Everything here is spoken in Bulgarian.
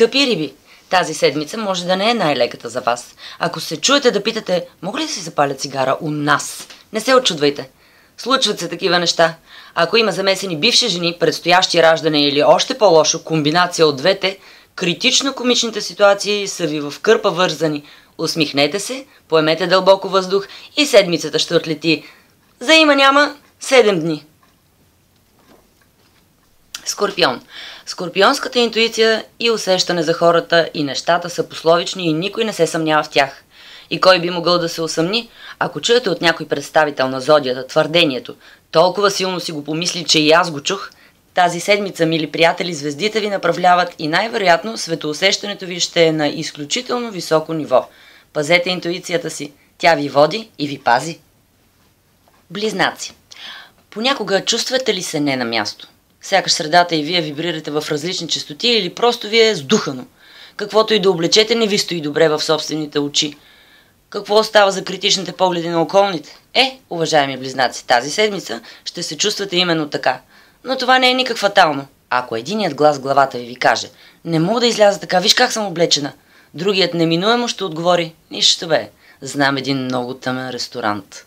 Скъпи риби, тази седмица може да не е най-леката за вас. Ако се чуете да питате, мога ли да си запаля цигара у нас? Не се очудвайте. Случват се такива неща. Ако има замесени бивши жени, предстоящи раждане или още по-лошо комбинация от двете, критично комичните ситуации са ви в кърпа вързани. Усмихнете се, поемете дълбоко въздух и седмицата ще отлети. За има няма 7 дни. Скорпион. Скорпионската интуиция и усещане за хората и нещата са пословични и никой не се съмнява в тях. И кой би могъл да се усъмни, ако чуете от някой представител на зодията твърдението, толкова силно си го помисли, че и аз го чух, тази седмица, мили приятели, звездите ви направляват и най-вероятно светоусещането ви ще е на изключително високо ниво. Пазете интуицията си, тя ви води и ви пази. Близнаци. Понякога чувствате ли се не на място? Сякаш средата и вие вибрирате в различни честоти или просто ви е сдухано. Каквото и да облечете, не ви стои добре в собствените очи. Какво остава за критичните погледи на околните? Уважаеми близнаци, тази седмица ще се чувствате именно така. Но това не е никак фатално. Ако единият глас в главата ви каже: не мога да изляза така, виж как съм облечена, другият неминуемо ще отговори: нищо бе, знам един много тъмен ресторант.